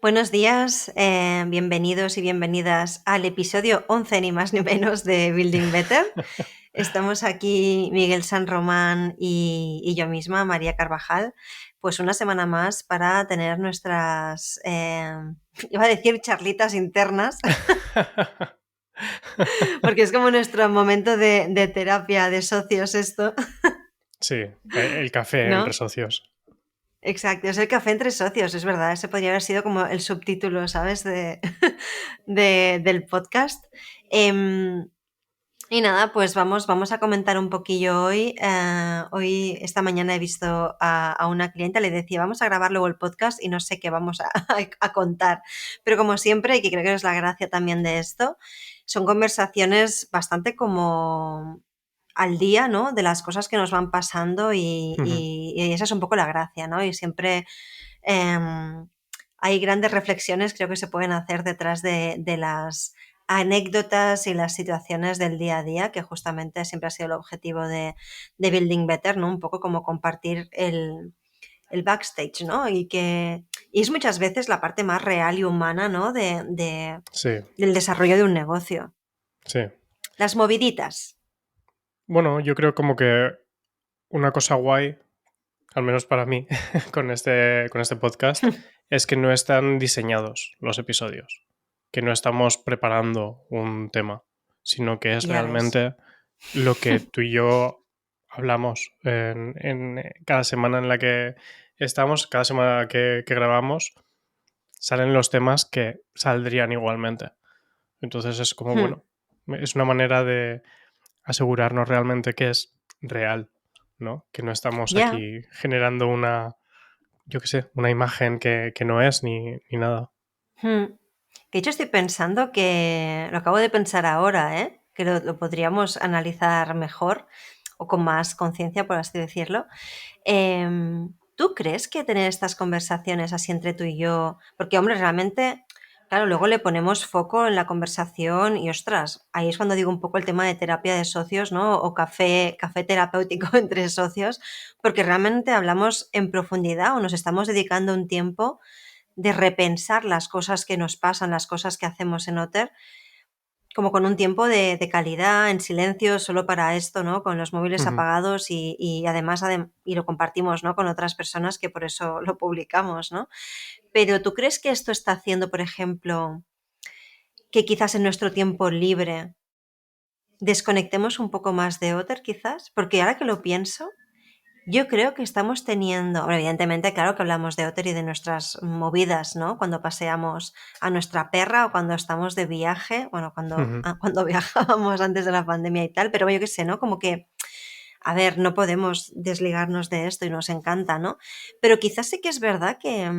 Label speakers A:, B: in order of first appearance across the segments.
A: Buenos días, bienvenidos y bienvenidas al episodio 11, ni más ni menos, de Building Better. Estamos aquí Miguel San Román y yo misma, María Carvajal, pues una semana más para tener nuestras, iba a decir charlitas internas, porque es como nuestro momento de terapia de socios esto,
B: Sí, el café entre
A: ¿no?
B: socios.
A: Exacto, es el café entre socios, es verdad, ese podría haber sido como el subtítulo, ¿sabes? Del podcast. Em, y nada, pues vamos a comentar un poquillo hoy. Hoy, esta mañana he visto a una clienta, le decía, vamos a grabar luego el podcast y no sé qué vamos a contar. Pero como siempre, y que creo que es la gracia también de esto, son conversaciones bastante como al día, ¿no? De las cosas que nos van pasando
B: Ujú.
A: y esa es un poco la gracia, ¿no? Y siempre hay grandes reflexiones, creo que se pueden hacer detrás de las anécdotas y las situaciones del día a día, que justamente siempre ha sido el objetivo de Building Better, ¿no? Un poco como compartir el backstage, ¿no? Y es muchas veces la parte más real y humana, ¿no?
B: Sí,
A: Del desarrollo de un negocio.
B: sí.
A: Las moviditas.
B: Bueno, yo creo como que una cosa guay, al menos para mí, con este podcast, es que no están diseñados los episodios, que no estamos preparando un tema, sino que es
A: Ya ves.
B: realmente lo que tú y yo hablamos en cada semana en la que estamos, cada semana que grabamos, salen los temas que saldrían igualmente. Entonces es como,
A: Hmm.
B: bueno, es una manera de asegurarnos realmente que es real, ¿no? Que no estamos
A: Ya.
B: aquí generando yo qué sé, una imagen que no es ni nada.
A: Hmm. De hecho, estoy pensando que, lo acabo de pensar ahora, ¿eh? Que lo podríamos analizar mejor o con más conciencia, por así decirlo. ¿Tú crees que tener estas conversaciones así entre tú y yo, porque hombre, realmente, claro, luego le ponemos foco en la conversación y ostras, ahí es cuando digo un poco el tema de terapia de socios, ¿no? O café terapéutico entre socios, porque realmente hablamos en profundidad o nos estamos dedicando un tiempo de repensar las cosas que nos pasan, las cosas que hacemos en Otter, como con un tiempo de calidad, en silencio, solo para esto, ¿no? Con los móviles
B: Ujú.
A: apagados y además y lo compartimos, ¿no? Con otras personas que por eso lo publicamos, ¿no? Pero ¿tú crees que esto está haciendo, por ejemplo, que quizás en nuestro tiempo libre desconectemos un poco más de Otter, quizás? Porque ahora que lo pienso, yo creo que estamos teniendo, bueno, evidentemente, claro que hablamos de Otter y de nuestras movidas, ¿no? Cuando paseamos a nuestra perra o cuando estamos de viaje, bueno,
B: Ujú.
A: cuando viajábamos antes de la pandemia y tal, pero yo qué sé, ¿no? Como que, a ver, no podemos desligarnos de esto y nos encanta, ¿no? Pero quizás sí que es verdad que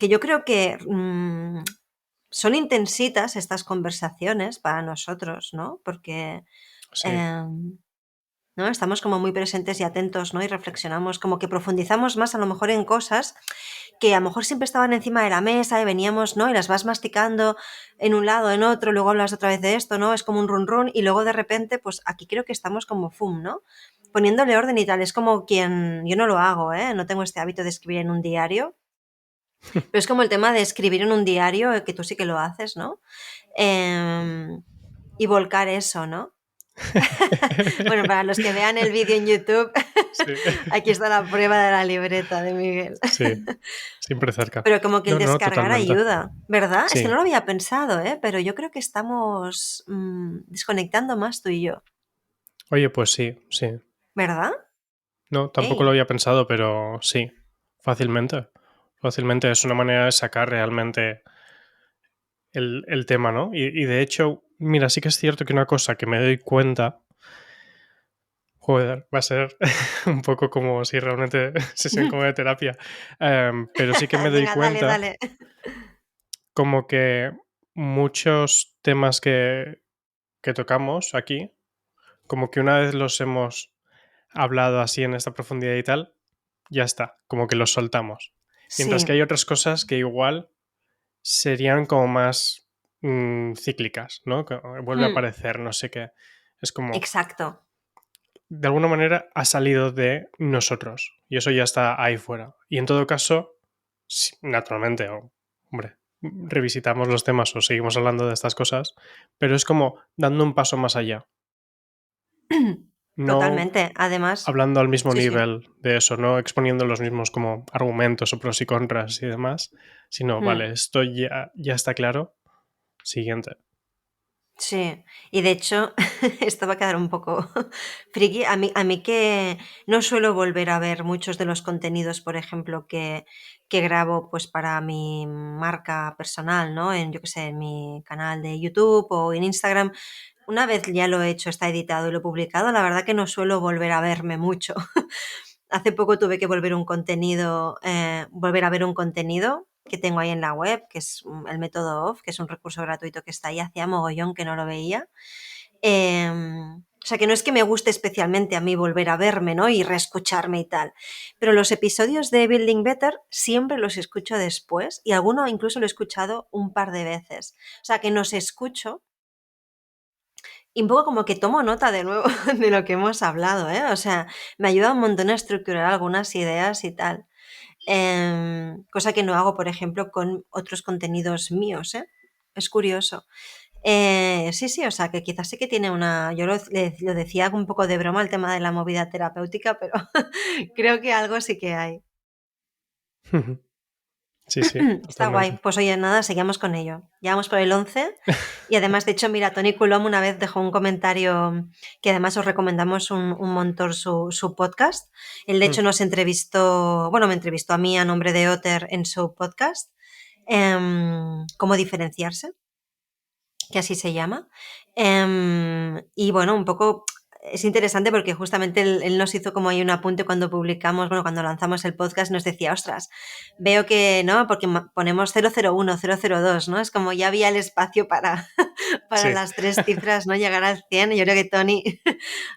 A: yo creo que son intensitas estas conversaciones para nosotros, ¿no? Porque
B: Sí.
A: em, ¿no? Estamos como muy presentes y atentos, ¿no? Y reflexionamos, como que profundizamos más a lo mejor en cosas que a lo mejor siempre estaban encima de la mesa y veníamos, ¿no? Y las vas masticando en un lado, en otro, luego hablas otra vez de esto, ¿no? Es como un run run y luego de repente, pues aquí creo que estamos como fum, ¿no? Poniéndole orden y tal. Es como yo no lo hago, ¿eh? No tengo este hábito de escribir en un diario, pero es como el tema de escribir en un diario, que tú sí que lo haces, ¿no? Y volcar eso, ¿no? Bueno, para los que vean el vídeo en YouTube,
B: Sí.
A: aquí está la prueba de la libreta de Miguel.
B: Sí, siempre cerca.
A: Pero como que el
B: No, no,
A: descargar
B: totalmente.
A: ayuda, ¿verdad? Es que no
B: Sí.
A: lo había pensado, ¿eh? Pero yo creo que estamos desconectando más tú y yo,
B: Oye, pues sí, sí.
A: ¿verdad?
B: No, tampoco lo
A: ¡Ey!
B: había pensado, pero sí, fácilmente. Fácilmente es una manera de sacar realmente el tema, ¿no? Y de hecho, mira, sí que es cierto que una cosa que me doy cuenta, joder, va a ser un poco como si realmente sesión como de terapia, pero sí que me doy
A: Venga, dale,
B: cuenta
A: dale.
B: como que muchos temas que tocamos aquí, como que una vez los hemos hablado así en esta profundidad y tal, ya está, como que los soltamos. Mientras que
A: Sí,
B: hay otras cosas que igual serían como más cíclicas, ¿no? Que vuelve a aparecer, no sé qué. Es como,
A: exacto.
B: de alguna manera ha salido de nosotros y eso ya está ahí fuera. Y en todo caso, sí, naturalmente, hombre, revisitamos los temas o seguimos hablando de estas cosas, pero es como dando un paso más allá. No
A: Totalmente. Además,
B: hablando al mismo
A: sí, sí.
B: nivel de eso, no exponiendo los mismos como argumentos o pros y contras y demás, sino,
A: Mm.
B: vale, esto ya está claro, siguiente.
A: Sí, y de hecho, esto va a quedar un poco friki. A mí que no suelo volver a ver muchos de los contenidos, por ejemplo, que grabo pues para mi marca personal, ¿no? En, yo qué sé, en mi canal de YouTube o en Instagram. Una vez ya lo he hecho, está editado y lo he publicado, la verdad que no suelo volver a verme mucho. Hace poco tuve que volver a ver un contenido que tengo ahí en la web, que es el método OFF, que es un recurso gratuito que está ahí, hacía mogollón que no lo veía. O sea, que no es que me guste especialmente a mí volver a verme, ¿no? Y reescucharme y tal. Pero los episodios de Building Better siempre los escucho después y alguno incluso lo he escuchado un par de veces. O sea, que nos escucho y un poco como que tomo nota de nuevo de lo que hemos hablado, ¿eh? O sea, me ayuda un montón a estructurar algunas ideas y tal. Cosa que no hago, por ejemplo, con otros contenidos míos, ¿eh? Es curioso. Sí, sí, o sea, que quizás sí que tiene una... Yo lo decía un poco de broma el tema de la movida terapéutica, pero creo que algo sí que hay.
B: Sí, sí,
A: Está guay.
B: totalmente.
A: Pues oye, nada, seguimos con ello. Ya vamos por el 11 y además, de hecho, mira, Tony Coulomb una vez dejó un comentario que además os recomendamos un montón su podcast. Él, de hecho, nos entrevistó, bueno, me entrevistó a mí a nombre de Otter en su podcast. Cómo diferenciarse, que así se llama. Y bueno, un poco es interesante porque justamente él nos hizo como ahí un apunte cuando publicamos, bueno, cuando lanzamos el podcast, nos decía, ostras, veo que, ¿no? Porque ponemos 001, 002, ¿no? Es como ya había el espacio para, para
B: Sí,
A: las tres cifras, ¿no? Llegar al 100. Y yo creo que Tony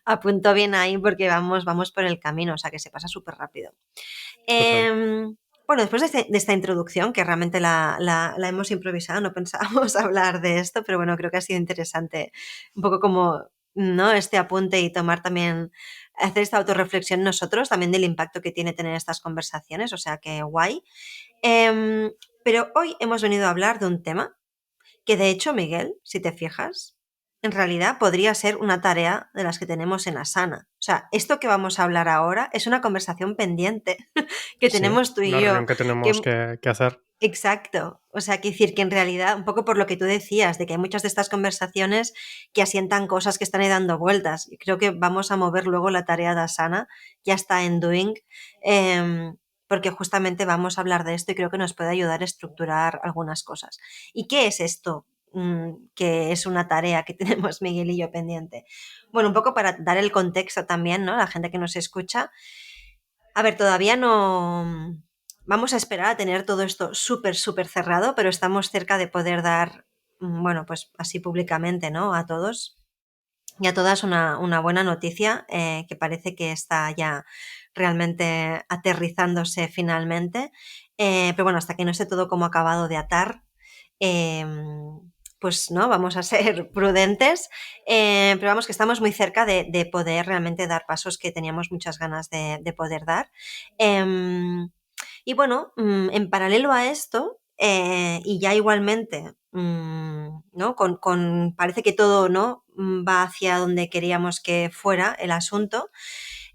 A: apuntó bien ahí porque vamos por el camino, o sea que se pasa súper rápido.
B: total.
A: Bueno, después de esta introducción, que realmente la hemos improvisado, no pensábamos hablar de esto, pero bueno, creo que ha sido interesante un poco como, ¿no? Este apunte y tomar también, hacer esta autorreflexión nosotros, también del impacto que tiene tener estas conversaciones, o sea que guay. Pero hoy hemos venido a hablar de un tema que de hecho, Miguel, si te fijas, en realidad podría ser una tarea de las que tenemos en Asana. O sea, esto que vamos a hablar ahora es una conversación pendiente que
B: Sí,
A: tenemos tú y
B: una
A: yo.
B: reunión que tenemos
A: Que,
B: que hacer.
A: exacto. O sea, que decir que en realidad, un poco por lo que tú decías, de que hay muchas de estas conversaciones que asientan cosas que están ahí dando vueltas. Y creo que vamos a mover luego la tarea de Asana, ya está en Doing, porque justamente vamos a hablar de esto y creo que nos puede ayudar a estructurar algunas cosas. ¿Y qué es esto? Que es una tarea que tenemos Miguel y yo pendiente. Bueno, un poco para dar el contexto también, ¿no? La gente que nos escucha. A ver, todavía no... Vamos a esperar a tener todo esto súper, súper cerrado, pero estamos cerca de poder dar, bueno, pues así públicamente, ¿no? A todos y a todas una buena noticia que parece que está ya realmente aterrizándose finalmente. Pero bueno, hasta que no esté todo como acabado de atar, eh, pues no, vamos a ser prudentes, pero vamos que estamos muy cerca de poder realmente dar pasos que teníamos muchas ganas de poder dar. Y bueno, en paralelo a esto, y ya igualmente, ¿no? Parece que todo, ¿no? Va hacia donde queríamos que fuera el asunto.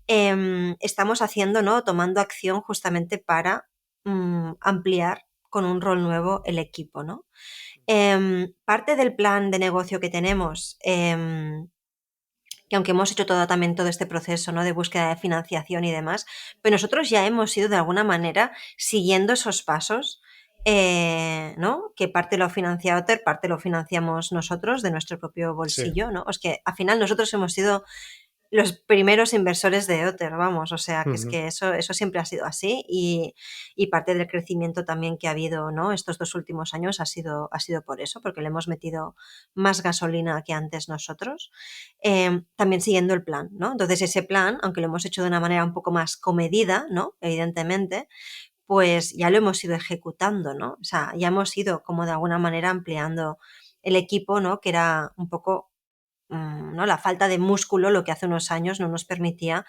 A: Estamos haciendo, ¿no? Tomando acción justamente para ampliar con un rol nuevo el equipo, ¿no? Parte del plan de negocio que tenemos, que aunque hemos hecho también todo este proceso, ¿no? De búsqueda de financiación y demás, pero nosotros ya hemos ido de alguna manera siguiendo esos pasos, ¿no? Que parte lo financia Otter, parte lo financiamos nosotros de nuestro propio
B: Sí.
A: bolsillo, ¿no? Es que al final nosotros hemos sido los primeros inversores de Otter, vamos, o sea, que es
B: Ujú.
A: que eso siempre ha sido así y parte del crecimiento también que ha habido, ¿no? Estos 2 últimos años ha sido por eso, porque le hemos metido más gasolina que antes nosotros, también siguiendo el plan, ¿no? Entonces ese plan, aunque lo hemos hecho de una manera un poco más comedida, ¿no? Evidentemente, pues ya lo hemos ido ejecutando, ¿no? O sea, ya hemos ido como de alguna manera ampliando el equipo, ¿no? Que era un poco ¿no? La falta de músculo lo que hace unos años no nos permitía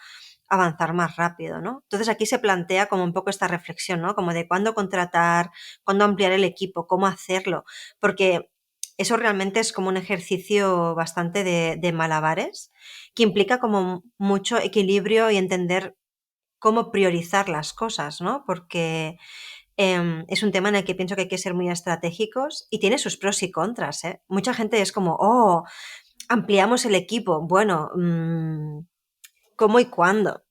A: avanzar más rápido, ¿no? Entonces aquí se plantea como un poco esta reflexión, ¿no? Como de cuándo contratar, cuándo ampliar el equipo, cómo hacerlo, porque eso realmente es como un ejercicio bastante de malabares que implica como mucho equilibrio y entender cómo priorizar las cosas, ¿no? Porque es un tema en el que pienso que hay que ser muy estratégicos y tiene sus pros y contras, ¿eh? Mucha gente es como, oh, ampliamos el equipo. Bueno, ¿cómo y cuándo?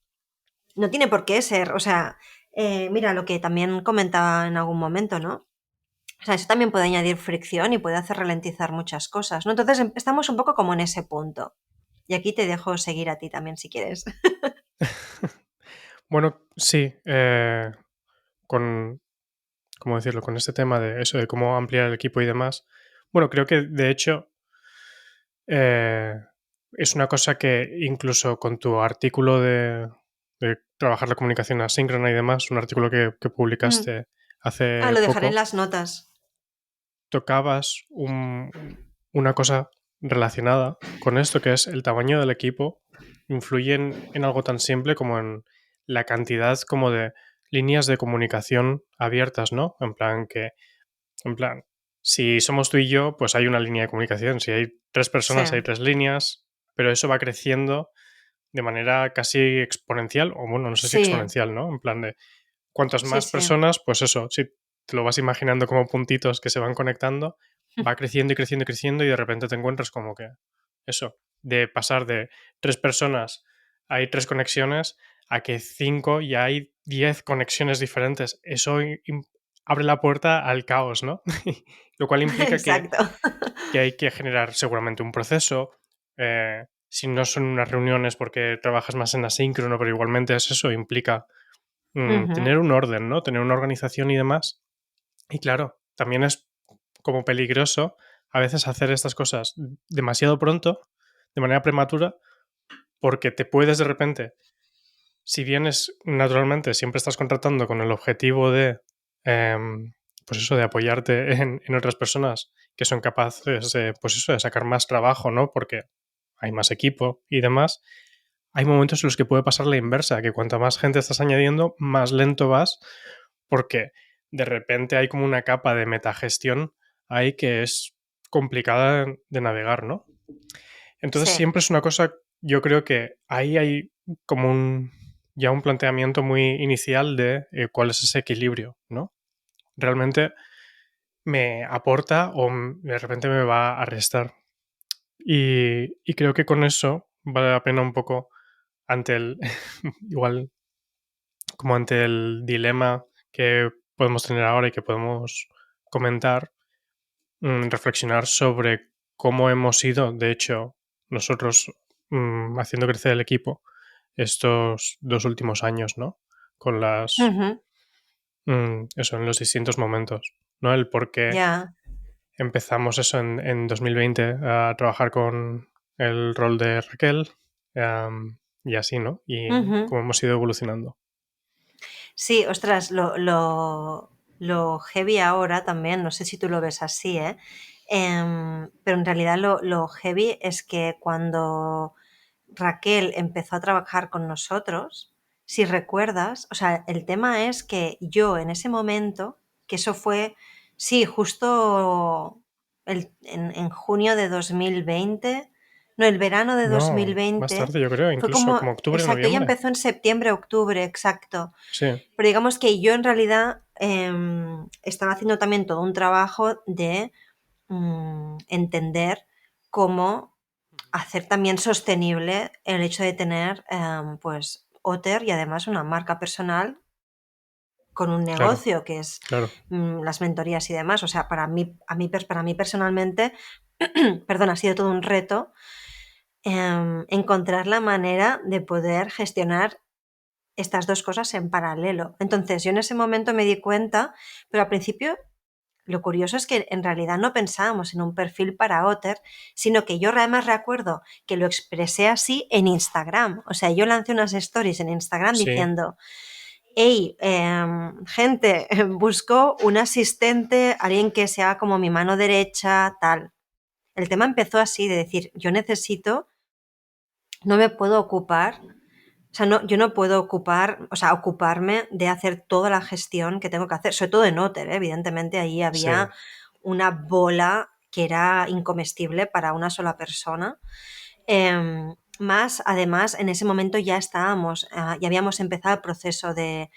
A: No tiene por qué ser, o sea, mira lo que también comentaba en algún momento, ¿no? O sea, eso también puede añadir fricción y puede hacer ralentizar muchas cosas, ¿no? Entonces estamos un poco como en ese punto. Y aquí te dejo seguir a ti también si quieres.
B: Bueno, sí, con, ¿cómo decirlo? Con este tema de eso, de cómo ampliar el equipo y demás. Bueno, creo que de hecho eh, es una cosa que incluso con tu artículo de trabajar la comunicación asíncrona y demás, un artículo que
A: Mm.
B: publicaste
A: Ah,
B: hace
A: lo dejaré en
B: poco,
A: las notas.
B: tocabas una cosa relacionada con esto, que es el tamaño del equipo, influye en algo tan simple como en la cantidad como de líneas de comunicación abiertas, ¿no? En plan, si somos tú y yo, pues hay una línea de comunicación. Si hay tres
A: Sí,
B: personas, hay tres líneas, pero eso va creciendo de manera casi exponencial, o bueno, no sé si
A: sí,
B: exponencial, ¿no? En plan de cuantas
A: sí,
B: más
A: sí.
B: personas, pues eso, si te lo vas imaginando como puntitos que se van conectando, va creciendo y creciendo y creciendo y de repente te encuentras como que eso, de pasar de tres personas hay tres conexiones a que cinco ya hay 10 conexiones diferentes. Eso abre la puerta al caos, ¿no? Lo cual implica
A: Exacto.
B: que hay que generar seguramente un proceso. Si no son unas reuniones porque trabajas más en asíncrono, pero igualmente es eso, implica
A: Ujú.
B: tener un orden, ¿no? Tener una organización y demás. Y claro, también es como peligroso a veces hacer estas cosas demasiado pronto, de manera prematura, porque te puedes de repente, si bien es naturalmente, siempre estás contratando con el objetivo de, pues eso, de apoyarte en otras personas que son capaces de, pues eso, de sacar más trabajo, ¿no? Porque hay más equipo y demás. Hay momentos en los que puede pasar la inversa, que cuanta más gente estás añadiendo, más lento vas, porque de repente hay como una capa de metagestión ahí que es complicada de navegar, ¿no? Entonces
A: Sí,
B: siempre es una cosa, yo creo que ahí hay como ya un planteamiento muy inicial de cuál es ese equilibrio, ¿no? Realmente me aporta o de repente me va a restar. Y creo que con eso vale la pena un poco ante el, igual como ante el dilema que podemos tener ahora y que podemos comentar, reflexionar sobre cómo hemos ido, de hecho, nosotros haciendo crecer el equipo estos 2 últimos años, ¿no? Con
A: ujú.
B: eso, en los distintos momentos, ¿no? El por qué
A: Ya.
B: empezamos eso en 2020 a trabajar con el rol de Raquel, y así, ¿no? Y
A: Ujú.
B: cómo hemos ido evolucionando.
A: Sí, ostras, lo heavy ahora también, no sé si tú lo ves así, ¿eh? Pero en realidad lo heavy es que cuando Raquel empezó a trabajar con nosotros, si recuerdas, o sea, el tema es que yo en ese momento, que eso fue, sí, justo en junio de 2020, no, el verano de
B: No, más
A: 2020,
B: tarde yo creo,
A: fue
B: incluso
A: como,
B: como octubre o
A: exacto, ella
B: noviembre.
A: empezó en septiembre, octubre, exacto.
B: Sí,
A: Pero digamos que yo en realidad estaba haciendo también todo un trabajo de entender cómo hacer también sostenible el hecho de tener pues Otter y además una marca personal con un
B: claro,
A: negocio que es
B: claro.
A: las mentorías y demás. O sea, para mí personalmente, perdón, ha sido todo un reto encontrar la manera de poder gestionar estas dos cosas en paralelo. Entonces, yo en ese momento me di cuenta, pero al principio lo curioso es que en realidad no pensábamos en un perfil para Otter, sino que yo además recuerdo que lo expresé así en Instagram. O sea, yo lancé unas stories en Instagram
B: Sí,
A: diciendo, hey, gente, busco un asistente, alguien que sea como mi mano derecha, tal. El tema empezó así, de decir, yo necesito, no me puedo ocupar O sea, no, yo no puedo ocuparme de hacer toda la gestión que tengo que hacer, sobre todo en Otter, ¿eh? Evidentemente ahí
B: Sí,
A: había una bola que era incomestible para una sola persona. Más, además, en ese momento ya estábamos, ya habíamos empezado el proceso de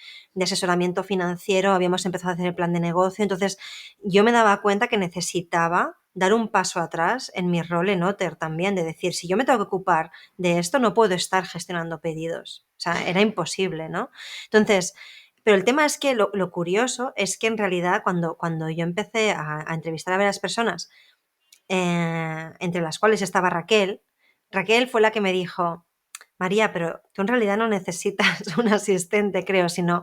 A: asesoramiento financiero, habíamos empezado a hacer el plan de negocio, entonces yo me daba cuenta que necesitaba dar un paso atrás en mi rol en Otter también, de decir, si yo me tengo que ocupar de esto, no puedo estar gestionando pedidos. O sea, era imposible, ¿no? Entonces, pero el tema es que lo curioso es que en realidad cuando yo empecé a entrevistar a varias personas, entre las cuales estaba Raquel, Raquel fue la que me dijo, María, pero tú en realidad no necesitas un asistente, creo, sino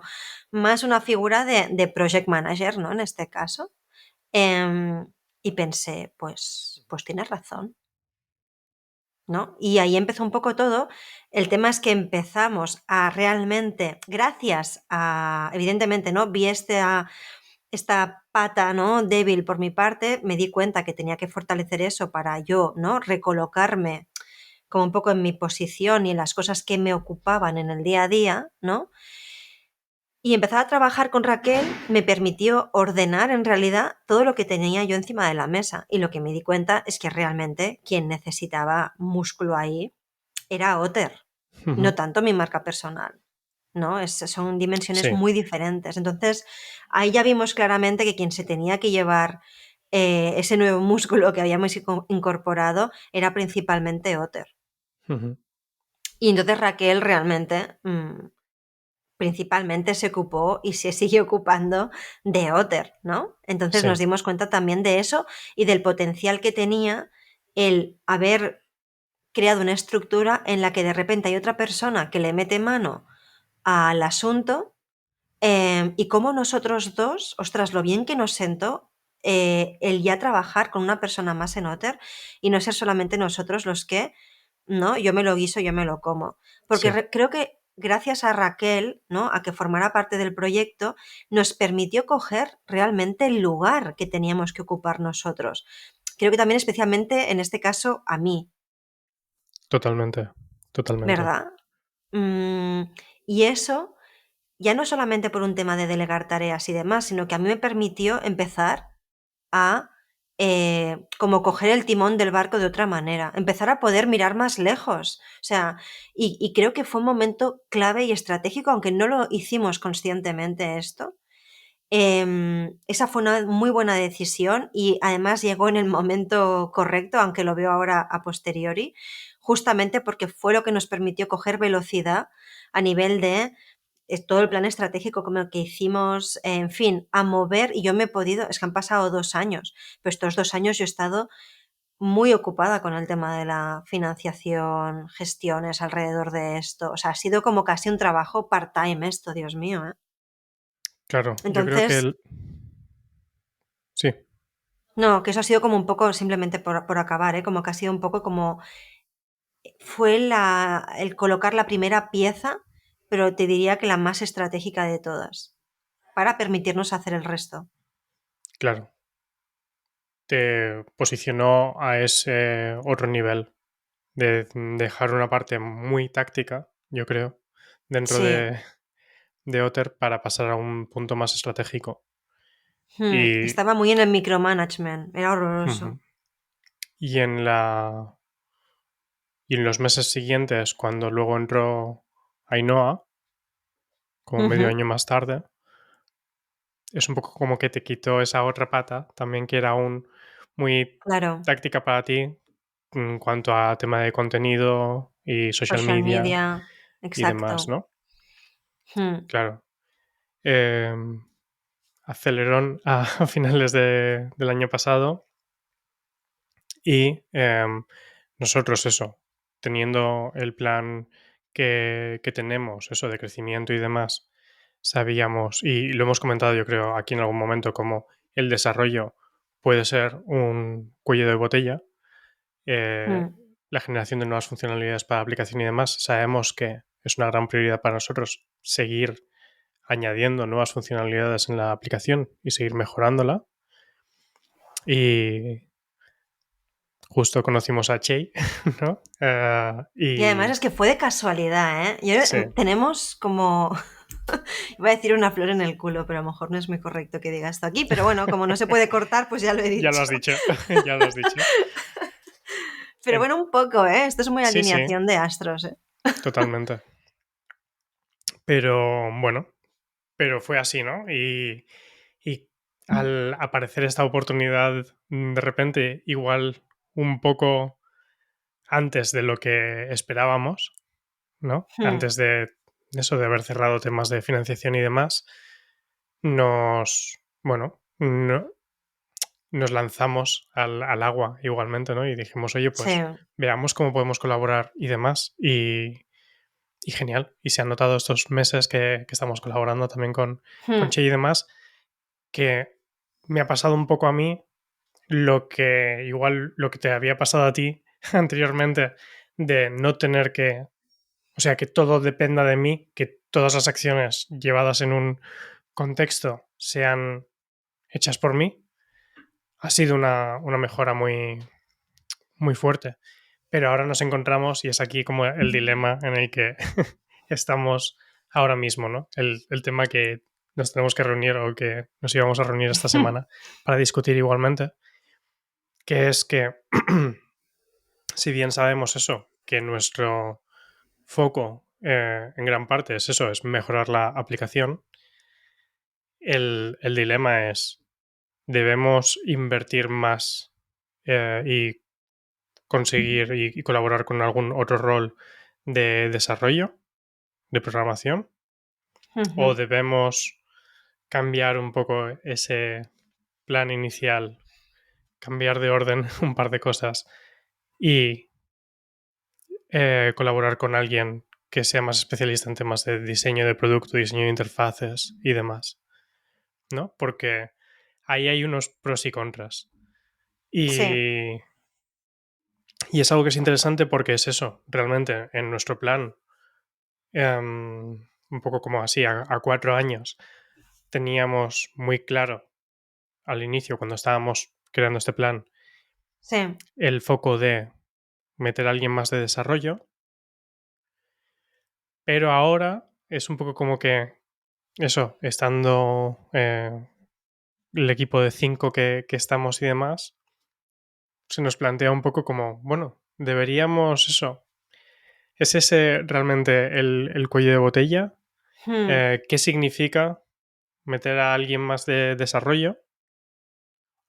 A: más una figura de project manager, ¿no? En este caso. Y pensé, pues tienes razón, ¿no? Y ahí empezó un poco todo. El tema es que empezamos a realmente, gracias a, evidentemente, ¿no? Vi esta pata, ¿no? Débil por mi parte, me di cuenta que tenía que fortalecer eso para yo, ¿no? Recolocarme como un poco en mi posición y en las cosas que me ocupaban en el día a día, ¿no? Y empezar a trabajar con Raquel me permitió ordenar en realidad todo lo que tenía yo encima de la mesa. Y lo que me di cuenta es que realmente quien necesitaba músculo ahí era Otter, no
B: ujú,
A: tanto mi marca personal. ¿No? Son dimensiones
B: sí,
A: muy diferentes. Entonces, ahí ya vimos claramente que quien se tenía que llevar ese nuevo músculo que habíamos incorporado era principalmente Otter.
B: ujú,
A: Y entonces Raquel realmente principalmente se ocupó y se sigue ocupando de Otter, ¿no? Entonces nos
B: sí,
A: dimos cuenta también de eso y del potencial que tenía el haber creado una estructura en la que de repente hay otra persona que le mete mano al asunto, y cómo nosotros dos, ostras, lo bien que nos sentó el ya trabajar con una persona más en Otter y no ser solamente nosotros los que, ¿no? Yo me lo guiso, yo me lo como. Porque
B: sí,
A: creo que gracias a Raquel, ¿no? A que formara parte del proyecto, nos permitió coger realmente el lugar que teníamos que ocupar nosotros. Creo que también especialmente en este caso a mí,
B: totalmente, totalmente.
A: ¿verdad? Mm, y eso ya no solamente por un tema de delegar tareas y demás, sino que a mí me permitió empezar a como coger el timón del barco de otra manera, empezar a poder mirar más lejos. O sea, y creo que fue un momento clave y estratégico, aunque no lo hicimos conscientemente esto. Esa fue una muy buena decisión y además llegó en el momento correcto, aunque lo veo ahora a posteriori, justamente porque fue lo que nos permitió coger velocidad a nivel de todo el plan estratégico como el que hicimos, en fin, a mover y yo me he podido, es que han pasado 2 años, pero estos 2 años yo he estado muy ocupada con el tema de la financiación, gestiones alrededor de esto, o sea, ha sido como casi un trabajo part-time esto, Dios mío, ¿eh?
B: Claro, yo creo que
A: Entonces,
B: sí,
A: no, que eso ha sido como un poco, simplemente por acabar, ¿eh? Como que ha sido un poco como, fue el colocar la primera pieza, pero te diría que la más estratégica de todas, para permitirnos hacer el resto.
B: claro, te posicionó a ese otro nivel de dejar una parte muy táctica, yo creo, dentro
A: Sí.
B: de Otter para pasar a un punto más estratégico. Y,
A: Estaba muy en el micromanagement, era
B: ujú,
A: horroroso.
B: y en los meses siguientes, cuando luego entró Ainhoa, como medio
A: Ujú,
B: año más tarde, es un poco como que te quitó esa otra pata, también que era aún muy
A: claro,
B: táctica para ti en cuanto a tema de contenido y social
A: social
B: media
A: media,
B: y demás,
A: exacto.
B: ¿no?
A: Mm,
B: Claro. Em, Acelerón a finales del año pasado y nosotros eso, teniendo el plan que tenemos, eso de crecimiento y demás, sabíamos, y lo hemos comentado yo creo aquí en algún momento, como el desarrollo puede ser un cuello de botella, eh,
A: mm,
B: la generación de nuevas funcionalidades para aplicación y demás, sabemos que es una gran prioridad para nosotros seguir añadiendo nuevas funcionalidades en la aplicación y seguir mejorándola. Y justo conocimos a Che, ¿no?
A: Y además
B: Y
A: es que fue de casualidad, ¿eh?
B: sí,
A: Tenemos como... Iba a decir una flor en el culo, pero a lo mejor no es muy correcto que diga esto aquí. Pero bueno, como no se puede cortar, pues ya lo he
B: ya lo
A: dicho.
B: has dicho, ya lo has dicho.
A: Pero bueno, un poco, ¿eh? Esto es muy
B: Sí, sí,
A: alineación de astros, ¿eh?
B: totalmente. Pero bueno, pero fue así, ¿no? Y al aparecer esta oportunidad de repente, igual un poco antes de lo que esperábamos, ¿no?
A: Hmm,
B: Antes de eso, de haber cerrado temas de financiación y demás, nos, bueno, nos lanzamos al agua igualmente, ¿no? Y dijimos, oye,
A: sí.
B: pues veamos cómo podemos colaborar y demás. Y genial. Y se han notado estos meses que estamos colaborando también con
A: Hmm,
B: Che y demás, que me ha pasado un poco a mí lo que igual lo que te había pasado a ti anteriormente, de no tener que, o sea, que todo dependa de mí, que todas las acciones llevadas en un contexto sean hechas por mí, ha sido una mejora muy, muy fuerte. Pero ahora nos encontramos y es aquí como el dilema en el que estamos ahora mismo, ¿no? El tema que nos tenemos que reunir o que nos íbamos a reunir esta semana para discutir igualmente, que es que si bien sabemos eso, que nuestro foco en gran parte es eso, es mejorar la aplicación, el dilema es, ¿debemos invertir más y conseguir y colaborar con algún otro rol de desarrollo, de programación? ¿O
A: ujú.
B: debemos cambiar un poco ese plan inicial, cambiar de orden un par de cosas y colaborar con alguien que sea más especialista en temas de diseño de producto, diseño de interfaces y demás, ¿no? Porque ahí hay unos pros y contras.
A: Sí,
B: Y, y es algo que es interesante porque es eso, realmente en nuestro plan, un poco como así, a 4 años, teníamos muy claro al inicio, cuando estábamos creando este plan,
A: sí.
B: el foco de meter a alguien más de desarrollo, pero ahora es un poco como que eso, estando el equipo de 5 que estamos y demás, se nos plantea un poco como, bueno, deberíamos eso. ¿Es ese realmente el cuello de botella?
A: Hmm,
B: ¿Qué significa meter a alguien más de desarrollo?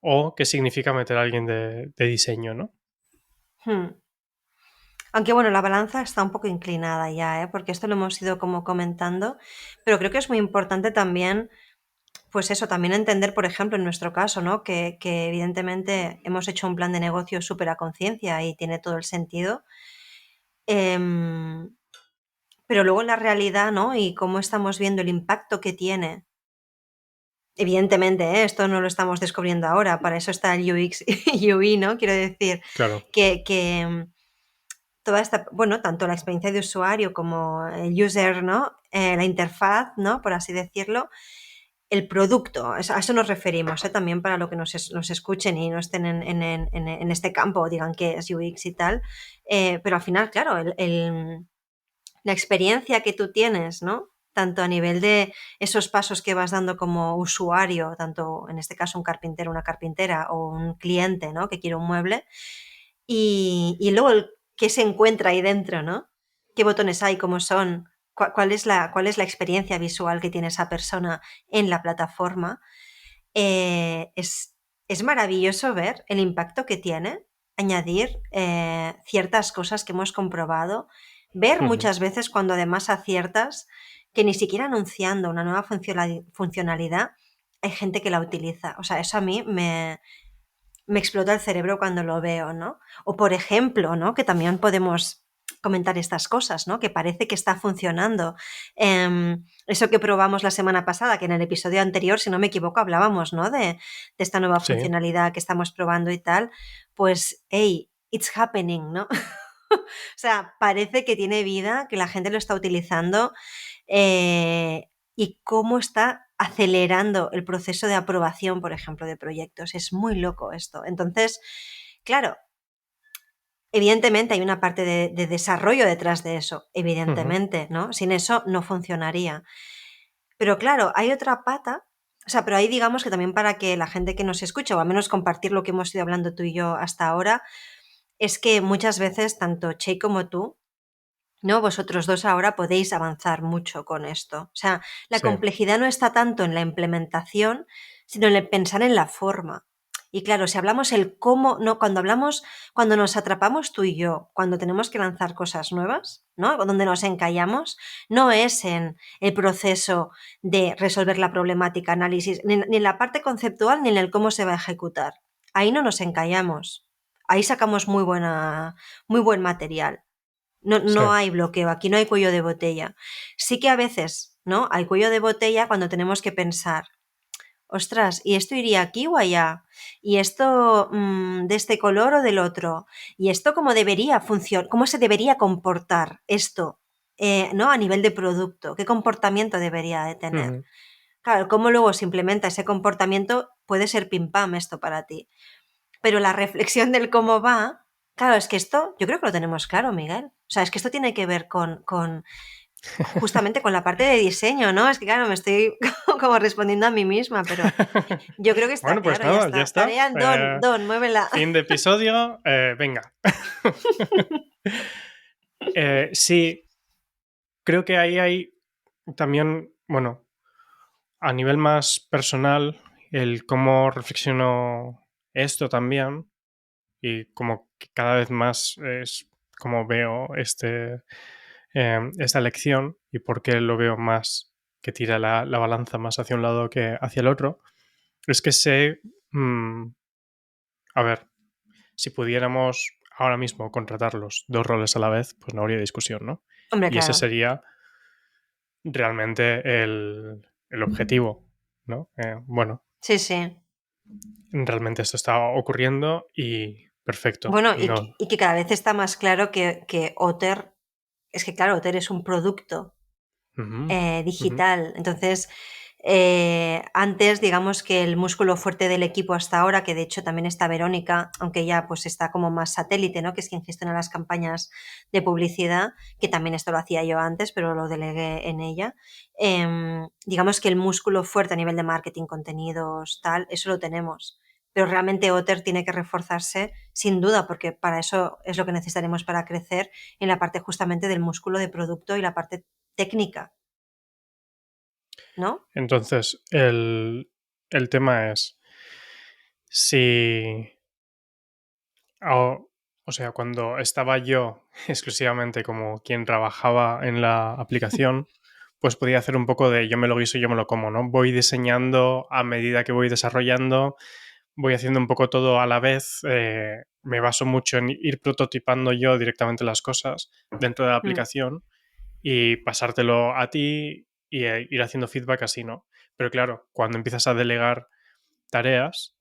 B: ¿O qué significa meter a alguien de diseño, no?
A: hmm. Aunque bueno, la balanza está un poco inclinada ya, ¿eh? Porque esto lo hemos ido como comentando, pero creo que es muy importante también, pues eso, también entender, por ejemplo, en nuestro caso, ¿no? Que evidentemente hemos hecho un plan de negocio súper a conciencia y tiene todo el sentido. Em, pero luego en la realidad, ¿no? Y cómo estamos viendo el impacto que tiene. Evidentemente, ¿eh? Esto no lo estamos descubriendo ahora, para eso está el UX y UI, ¿no? Quiero decir
B: Claro.
A: que toda esta, bueno, tanto la experiencia de usuario como el user, ¿no? La interfaz, ¿no? Por así decirlo, el producto, a eso nos referimos, ¿eh? También para lo que nos escuchen y no estén en este campo, digan que es UX y tal, pero al final, claro, la experiencia que tú tienes, ¿no? Tanto a nivel de esos pasos que vas dando como usuario, tanto en este caso un carpintero, una carpintera o un cliente, ¿no? Que quiere un mueble, y luego qué se encuentra ahí dentro, ¿no? ¿Qué botones hay? ¿Cómo son? Cuál es la experiencia visual que tiene esa persona en la plataforma? Eh, es, es maravilloso ver el impacto que tiene añadir ciertas cosas que hemos comprobado, ver
B: Ujú.
A: muchas veces cuando además aciertas que ni siquiera anunciando una nueva funcionalidad hay gente que la utiliza. O sea, eso a mí me explota el cerebro cuando lo veo, ¿no? O por ejemplo, ¿no? Que también podemos comentar estas cosas, ¿no? Que parece que está funcionando. Eso que probamos la semana pasada, que en el episodio anterior, si no me equivoco, hablábamos, ¿no? De esta nueva
B: Sí,
A: funcionalidad que estamos probando y tal, pues, hey, it's happening, ¿no? O sea, parece que tiene vida, que la gente lo está utilizando y cómo está acelerando el proceso de aprobación, por ejemplo, de proyectos. Es muy loco esto. Entonces, claro, Evidentemente hay una parte de desarrollo detrás de eso, evidentemente, ¿no? Sin eso no funcionaría. Pero claro, hay otra pata, o sea, pero ahí digamos que también para que la gente que nos escucha, o al menos compartir lo que hemos ido hablando tú y yo hasta ahora, es que muchas veces, tanto Che como tú, ¿no? Vosotros dos ahora podéis avanzar mucho con esto. O sea, la
B: Sí,
A: complejidad no está tanto en la implementación, sino en el pensar en la forma. Y claro, si hablamos el cómo, no, cuando hablamos, cuando nos atrapamos tú y yo, cuando tenemos que lanzar cosas nuevas, ¿no? Donde nos encallamos, no es en el proceso de resolver la problemática, análisis, ni en la parte conceptual, ni en el cómo se va a ejecutar. Ahí no nos encallamos. Ahí sacamos muy buen material. No,
B: sí.
A: no hay bloqueo, aquí no hay cuello de botella. Sí que a veces, ¿no? Hay cuello de botella cuando tenemos que pensar, ostras, ¿y esto iría aquí o allá? ¿Y esto de este color o del otro? ¿Y esto cómo debería funcionar? ¿Cómo se debería comportar esto? ¿No? A nivel de producto, ¿qué comportamiento debería de tener?
B: Ujú.
A: Claro, cómo luego se implementa ese comportamiento puede ser pim pam esto para ti. Pero la reflexión del cómo va, claro, es que esto, yo creo que lo tenemos claro, Miguel. O sea, es que esto tiene que ver con justamente con la parte de diseño, ¿no? Es que, claro, me estoy como respondiendo a mí misma, pero yo creo que está
B: Bueno, pues
A: claro, ya
B: nada, ya
A: está.
B: está.
A: Tarea en don, muévela.
B: Fin de episodio. Venga. Sí, creo que ahí hay también, bueno, a nivel más personal, el cómo reflexiono esto también y como que cada vez más es como veo esta lección y por qué lo veo más que tira la balanza más hacia un lado que hacia el otro, es que sé, a ver, si pudiéramos ahora mismo contratar los dos roles a la vez, pues no habría discusión, ¿no?
A: Hombre,
B: Y ese
A: claro.
B: sería realmente el objetivo, ¿no? Bueno,
A: Sí, sí.
B: realmente esto está ocurriendo y perfecto.
A: Bueno,
B: No.
A: y que cada vez está más claro que Otter, es que claro, Otter es un producto
B: Ujú, ujú.
A: digital. Entonces, antes, digamos que el músculo fuerte del equipo hasta ahora, que de hecho también está Verónica, aunque ya pues está como más satélite, ¿no? Que es quien gestiona las campañas de publicidad, que también esto lo hacía yo antes, pero lo delegué en ella. Digamos que el músculo fuerte a nivel de marketing, contenidos, tal, eso lo tenemos. Pero realmente Otter tiene que reforzarse sin duda, porque para eso es lo que necesitaremos para crecer en la parte justamente del músculo de producto y la parte técnica, ¿no?
B: Entonces, el tema es si, o sea, cuando estaba yo exclusivamente como quien trabajaba en la aplicación, pues podía hacer un poco de yo me lo guiso y yo me lo como, ¿no? Voy diseñando a medida que voy desarrollando, voy haciendo un poco todo a la vez, me baso mucho en ir prototipando yo directamente las cosas dentro de la
A: Mm.
B: aplicación y pasártelo a ti y ir haciendo feedback así, ¿no? Pero claro, cuando empiezas a delegar tareas,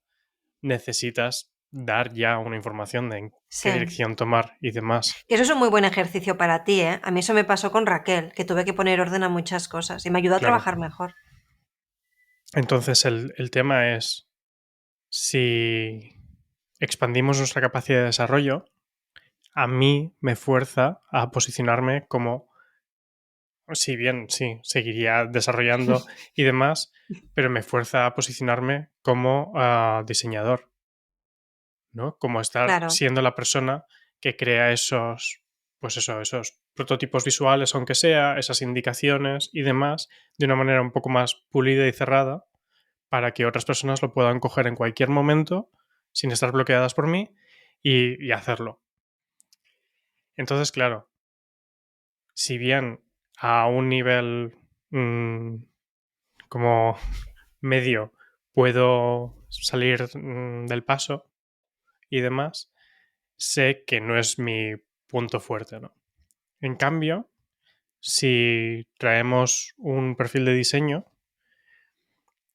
B: necesitas dar ya una información de en qué
A: Sí.
B: dirección tomar y demás.
A: Que eso es un muy buen ejercicio para ti, ¿eh? A mí eso me pasó con Raquel, que tuve que poner orden a muchas cosas y me ayudó a
B: Claro.
A: trabajar mejor.
B: Entonces el tema es si expandimos nuestra capacidad de desarrollo, a mí me fuerza a posicionarme como, si bien sí, seguiría desarrollando y demás, pero me fuerza a posicionarme como diseñador, ¿no? Como estar
A: Claro,
B: siendo la persona que crea esos, pues eso, esos prototipos visuales, aunque sea, esas indicaciones y demás, de una manera un poco más pulida y cerrada, para que otras personas lo puedan coger en cualquier momento, sin estar bloqueadas por mí, y hacerlo. Entonces, claro, si bien a un nivel como medio puedo salir del paso y demás, sé que no es mi punto fuerte, ¿no? En cambio, si traemos un perfil de diseño,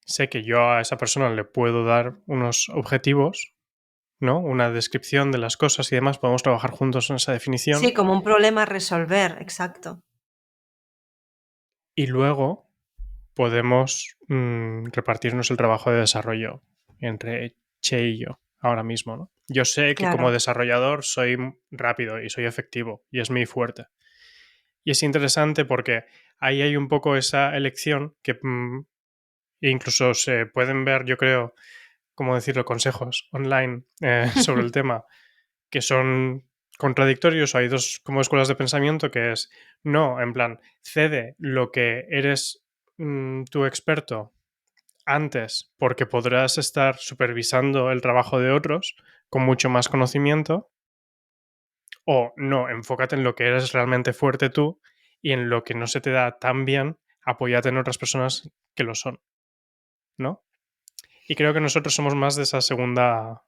B: sé que yo a esa persona le puedo dar unos objetivos, ¿no? Una descripción de las cosas y demás, podemos trabajar juntos en esa
A: sí,
B: definición
A: como un problema a resolver, exacto.
B: y luego podemos repartirnos el trabajo de desarrollo entre Che y yo. ahora mismo, ¿no? Yo sé que como
A: Claro.
B: desarrollador soy rápido y soy efectivo y es mi fuerte. Y es interesante porque ahí hay un poco esa elección que incluso se pueden ver, yo creo, como decirlo, consejos online sobre el tema que son contradictorios. Hay dos como escuelas de pensamiento que es, no, en plan, cede lo que eres tu experto antes porque podrás estar supervisando el trabajo de otros con mucho más conocimiento, o no, enfócate en lo que eres realmente fuerte tú y en lo que no se te da tan bien, apóyate en otras personas que lo son, ¿no? Y creo que nosotros somos más de esa segunda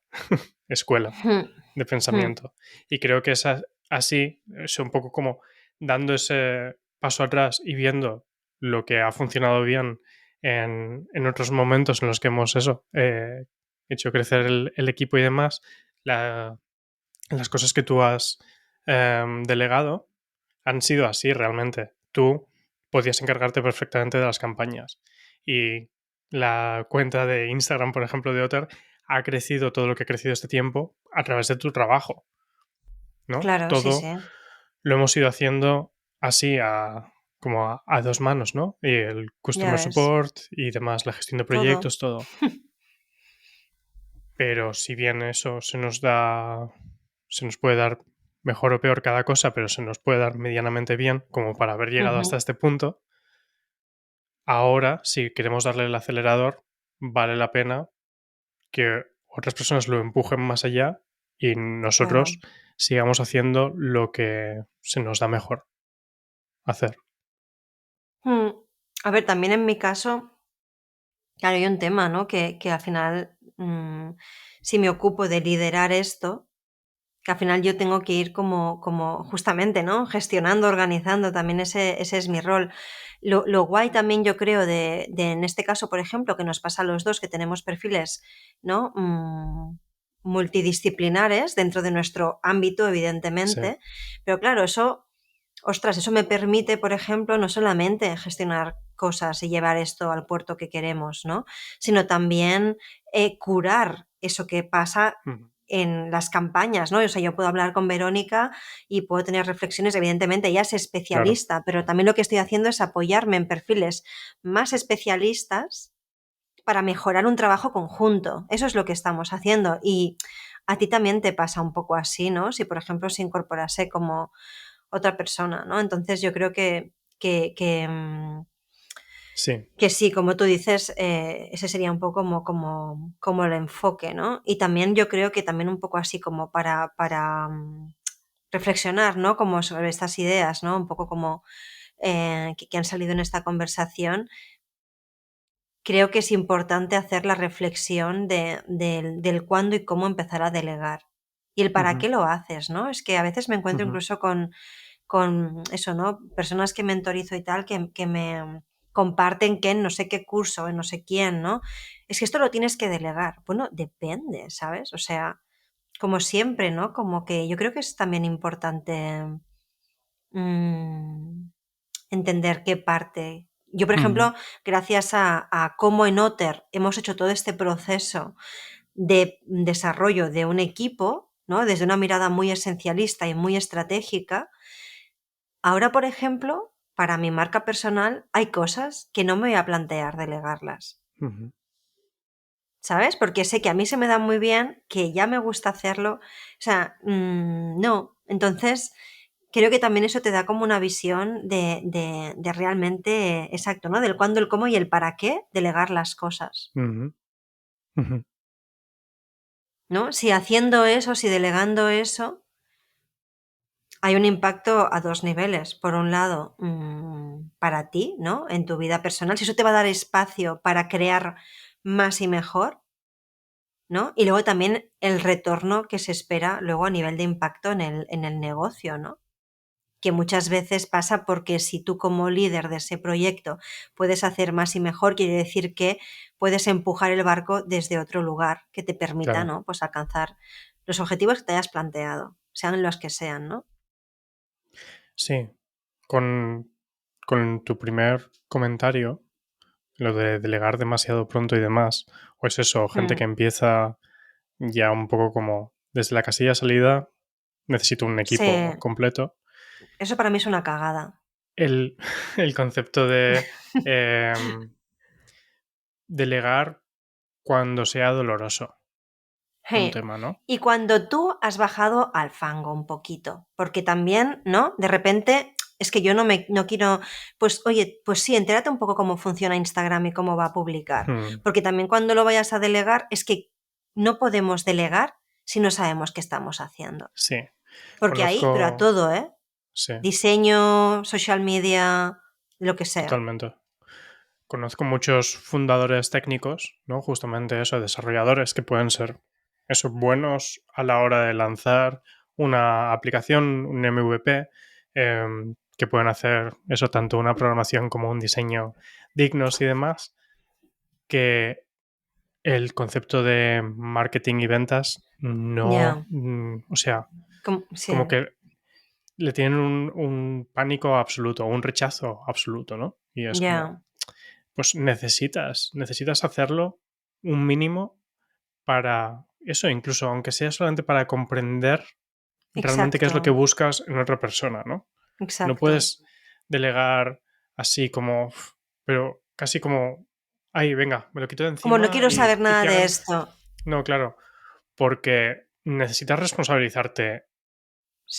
B: escuela
A: Hmm,
B: de
A: hmm.
B: pensamiento. Y creo que es así, es un poco como dando ese paso atrás y viendo lo que ha funcionado bien en otros momentos en los que hemos hecho crecer el equipo y demás, las cosas que tú has delegado han sido así realmente. Tú podías encargarte perfectamente de las campañas. Y la cuenta de Instagram, por ejemplo, de Otter, ha crecido todo lo que ha crecido este tiempo a través de tu trabajo, ¿no?
A: Claro, sí,
B: Todo
A: sí.
B: lo hemos ido haciendo así como a dos manos, ¿no? Y el
A: Ya
B: customer
A: ves.
B: support y demás, la gestión de
A: Todo.
B: proyectos, todo. Pero si bien eso se nos puede dar mejor o peor cada cosa, pero se nos puede dar medianamente bien, como para haber llegado hasta
A: Ujú.
B: este punto, ahora, si queremos darle el acelerador, vale la pena que otras personas lo empujen más allá y nosotros
A: Claro.
B: sigamos haciendo lo que se nos da mejor hacer.
A: Mm. A ver, también en mi caso, claro, hay un tema, ¿no? Que al final, si me ocupo de liderar esto, que al final yo tengo que ir como justamente, ¿no? Gestionando, organizando, también ese es mi rol. Lo guay también yo creo en este caso, por ejemplo, que nos pasa a los dos, que tenemos perfiles, ¿no? Multidisciplinares dentro de nuestro ámbito,
B: Sí.
A: evidentemente, pero claro, eso, ostras, eso me permite, por ejemplo, no solamente gestionar cosas y llevar esto al puerto que queremos, ¿no? Sino también curar eso que pasa
B: Ujú.
A: en las campañas, ¿no? O sea, yo puedo hablar con Verónica y puedo tener reflexiones, evidentemente ella es
B: Claro.
A: especialista, pero también lo que estoy haciendo es apoyarme en perfiles más especialistas para mejorar un trabajo conjunto. Eso es lo que estamos haciendo y a ti también te pasa un poco así, ¿no? Si, por ejemplo, se incorporase como otra persona, ¿no? Entonces yo creo
B: Sí.
A: que sí, como tú dices, ese sería un poco como el enfoque, ¿no? Y también yo creo que también un poco así como para reflexionar, ¿no? Como sobre estas ideas, ¿no? Un poco como que han salido en esta conversación. Creo que es importante hacer la reflexión del cuándo y cómo empezar a delegar. Y el para
B: Ujú.
A: qué lo haces, ¿no? Es que a veces me encuentro
B: Ujú.
A: incluso con eso, ¿no? Personas que mentorizo y tal, que me comparten que en no sé qué curso, en no sé quién, ¿no? Es que esto lo tienes que delegar. Bueno, depende, ¿sabes? O sea, como siempre, ¿no? Como que yo creo que es también importante mm, entender qué parte. Yo, por
B: Ujú.
A: ejemplo, gracias a cómo en Otter hemos hecho todo este proceso de desarrollo de un equipo, ¿no? Desde una mirada muy esencialista y muy estratégica. Ahora, por ejemplo, para mi marca personal hay cosas que no me voy a plantear delegarlas,
B: Ujú.
A: ¿sabes? Porque sé que a mí se me da muy bien, que ya me gusta hacerlo. O sea, no. Entonces, creo que también eso te da como una visión de realmente, exacto, ¿no? Del cuándo, el cómo y el para qué delegar las cosas,
B: Ujú. Ujú.
A: ¿no? Si haciendo eso, si delegando eso, hay un impacto a dos niveles. Por un lado, para ti, ¿no? En tu vida personal, si eso te va a dar espacio para crear más y mejor, ¿no? Y luego también el retorno que se espera luego a nivel de impacto en el negocio, ¿no? Que muchas veces pasa porque si tú como líder de ese proyecto puedes hacer más y mejor, quiere decir que puedes empujar el barco desde otro lugar que te permita,
B: Claro.
A: ¿no? Pues alcanzar los objetivos que te hayas planteado, sean los que sean, ¿no?
B: Sí. Con, con tu primer comentario, lo de delegar demasiado pronto y demás, o es eso, gente que
A: Mm,
B: empieza ya un poco como desde la casilla de salida necesito un
A: Sí,
B: equipo completo.
A: eso para mí es una cagada.
B: El, el concepto de em, delegar cuando sea doloroso, un
A: Sí.
B: tema, ¿no?
A: Y cuando tú has bajado al fango un poquito, porque también, ¿no? De repente, es que yo no quiero, pues oye, pues sí, entérate un poco cómo funciona Instagram y cómo va a publicar,
B: Hmm,
A: porque también cuando lo vayas a delegar, es que no podemos delegar si no sabemos qué estamos haciendo.
B: sí,
A: Porque ahí, pero a
B: conozco,
A: todo, ¿eh?
B: sí,
A: Diseño, social media, lo que sea.
B: totalmente. Conozco muchos fundadores técnicos, ¿no? Justamente eso, desarrolladores que pueden ser eso, buenos a la hora de lanzar una aplicación, un MVP, que pueden hacer eso, tanto una programación como un diseño dignos y demás, que el concepto de marketing y ventas no,
A: Ya,
B: o sea,
A: sí,
B: como que le tienen un pánico absoluto, un rechazo absoluto, ¿no? Y es como,
A: ya,
B: pues necesitas hacerlo un mínimo para eso, incluso aunque sea solamente para comprender realmente qué es lo que
A: exacto,
B: buscas en otra persona, ¿no? No
A: exacto.
B: puedes delegar así como, pero casi como, ay, venga, me lo quito de
A: Como no
B: encima
A: quiero saber
B: y
A: nada
B: que
A: de
B: hagan.
A: esto,
B: No, claro, porque necesitas responsabilizarte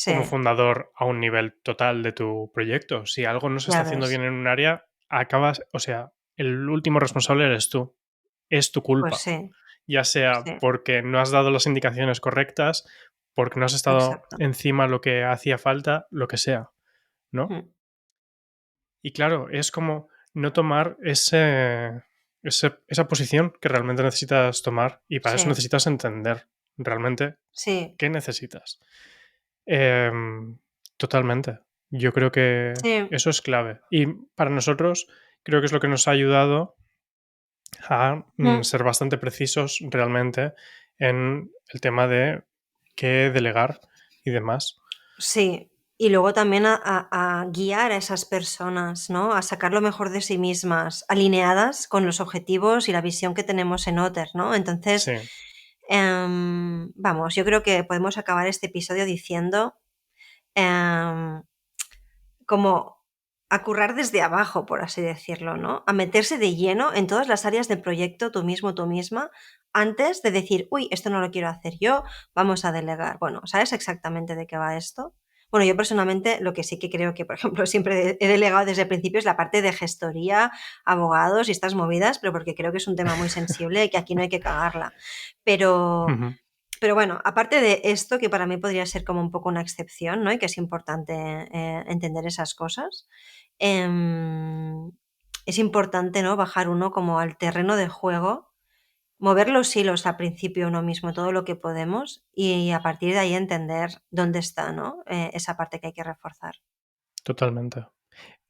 B: como
A: sí,
B: fundador a un nivel total de tu proyecto. Si algo no se está
A: ya
B: haciendo
A: ves.
B: bien en un área, acabas, o sea, el último responsable eres tú. Es tu
A: Pues
B: culpa.
A: sí,
B: Ya sea
A: sí,
B: porque no has dado las indicaciones correctas, porque no has estado
A: exacto.
B: encima lo que hacía falta, lo que sea, ¿no?
A: Mm,
B: Y claro, es como no tomar esa posición que realmente necesitas tomar y para eso
A: sí,
B: necesitas entender realmente
A: sí,
B: qué necesitas. Totalmente. Yo creo que
A: sí,
B: eso es clave. Y para nosotros creo que es lo que nos ha ayudado a
A: mm,
B: ser bastante precisos realmente en el tema de qué delegar y demás.
A: sí. Y luego también a guiar a esas personas, ¿no? A sacar lo mejor de sí mismas, alineadas con los objetivos y la visión que tenemos en Otter, ¿no? Entonces,
B: Sí,
A: vamos, yo creo que podemos acabar este episodio diciendo em, como a currar desde abajo, por así decirlo, ¿no? A meterse de lleno en todas las áreas del proyecto, tú mismo, tú misma, antes de decir, uy, esto no lo quiero hacer yo, vamos a delegar. Bueno, ¿sabes exactamente de qué va esto? Bueno, yo personalmente lo que sí que creo que, por ejemplo, siempre he delegado desde el principio es la parte de gestoría, abogados y estas movidas, pero porque creo que es un tema muy sensible y que aquí no hay que cagarla. Pero,
B: ujú,
A: pero bueno, aparte de esto, que para mí podría ser como un poco una excepción, ¿no? Y que es importante entender esas cosas, em, es importante, ¿no? Bajar uno como al terreno de juego, mover los hilos al principio uno mismo, todo lo que podemos, y a partir de ahí entender dónde está, ¿no? Esa parte que hay que reforzar.
B: totalmente.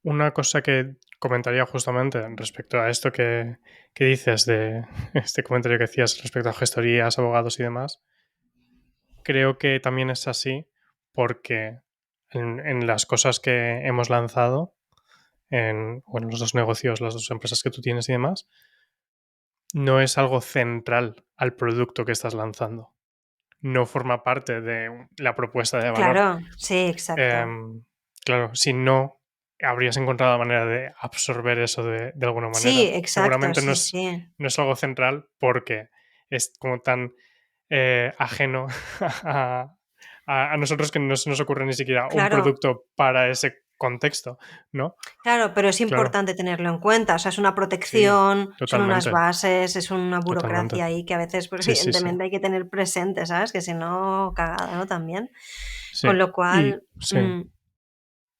B: Una cosa que comentaría justamente respecto a esto que dices de este comentario que hacías respecto a gestorías, abogados y demás, creo que también es así porque en las cosas que hemos lanzado, bueno, los dos negocios, las dos empresas que tú tienes y demás, no es algo central al producto que estás lanzando. No forma parte de la propuesta de valor.
A: Claro, sí, exacto.
B: Claro, si no, habrías encontrado la manera de absorber eso de alguna
A: Sí,
B: manera.
A: exacto,
B: Seguramente
A: sí, sí.
B: no es algo central porque es como tan ajeno a, a nosotros que no se nos ocurre ni siquiera un
A: Claro,
B: producto para ese contexto, ¿no?
A: claro, pero es
B: Claro,
A: importante tenerlo en cuenta. O sea, es una
B: sí,
A: protección, son unas
B: totalmente,
A: bases, es una
B: totalmente.
A: burocracia ahí que a veces, pues,
B: Sí, sí, sí.
A: evidentemente hay que tener presente, ¿sabes? Que si no, cagada, ¿no? También.
B: Sí,
A: Con lo
B: y
A: cual,
B: sí.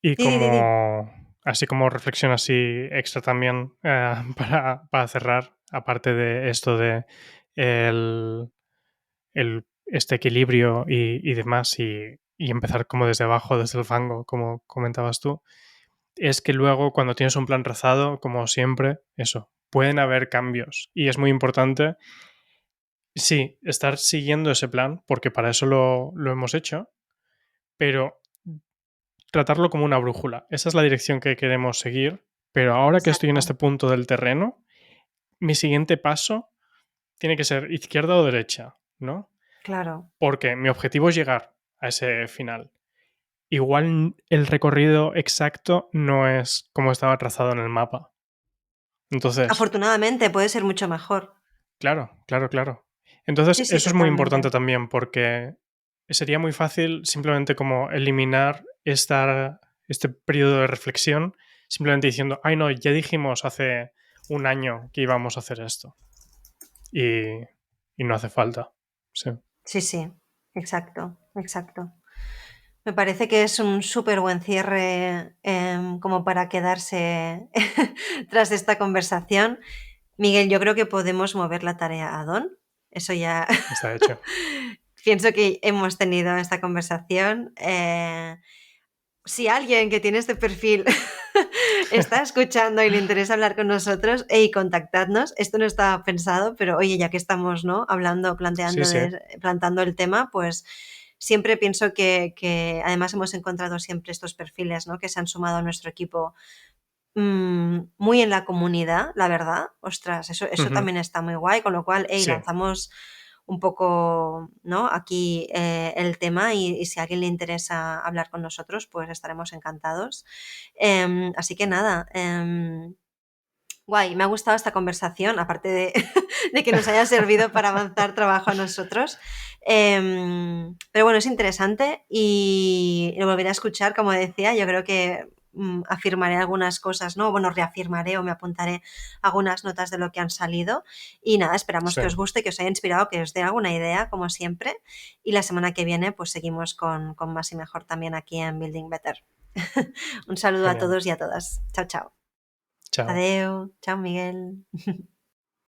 B: Y
A: di, di, di.
B: como, así como reflexión así extra también, para cerrar, aparte de esto de el, este equilibrio y demás, y empezar como desde abajo, desde el fango, como comentabas tú, es que luego cuando tienes un plan trazado, como siempre, eso, pueden haber cambios. Y es muy importante, sí, estar siguiendo ese plan, porque para eso lo hemos hecho, pero tratarlo como una brújula. Esa es la dirección que queremos seguir, pero ahora que estoy en
A: Exacto.
B: este punto del terreno, mi siguiente paso tiene que ser izquierda o derecha, ¿no?
A: Claro.
B: Porque mi objetivo es llegar a ese final. Igual el recorrido exacto no es como estaba trazado en el mapa. Entonces,
A: Afortunadamente puede ser mucho mejor.
B: claro, claro, claro. Entonces,
A: Sí, sí,
B: eso es muy importante
A: totalmente.
B: también porque sería muy fácil simplemente como eliminar este periodo de reflexión simplemente diciendo, ay no, ya dijimos hace un año que íbamos a hacer esto. Y, y no hace falta. Sí,
A: Sí, sí, exacto, exacto. Me parece que es un súper buen cierre como para quedarse tras esta conversación. Miguel, yo creo que podemos mover la tarea a Don. Eso ya
B: está hecho.
A: pienso que hemos tenido esta conversación. Si alguien que tiene este perfil está escuchando y le interesa hablar con nosotros, hey, contactadnos. Esto no estaba pensado, pero oye, ya que estamos, ¿no? Hablando,
B: Sí, sí.
A: plantando el tema, pues siempre pienso que además hemos encontrado siempre estos perfiles, ¿no? Que se han sumado a nuestro equipo muy en la comunidad, la verdad. Ostras, eso
B: Ujú.
A: también está muy guay, con lo cual, hey,
B: Sí,
A: lanzamos un poco, ¿no? Aquí el tema y si a alguien le interesa hablar con nosotros, pues estaremos encantados. Así que nada, guay, me ha gustado esta conversación, aparte de, de que nos haya servido para avanzar trabajo a nosotros. Pero bueno, es interesante y lo volveré a escuchar, como decía, yo creo que afirmaré algunas cosas, ¿no? Bueno, reafirmaré o me apuntaré algunas notas de lo que han salido y nada, esperamos
B: sí.
A: que os guste, que os haya inspirado, que os dé alguna idea, como siempre. Y la semana que viene, pues seguimos con más y mejor también aquí en Building Better. Un saludo a
B: Genial.
A: todos y a todas. Chao, chao.
B: Chao.
A: Adeu. Chao, Miguel.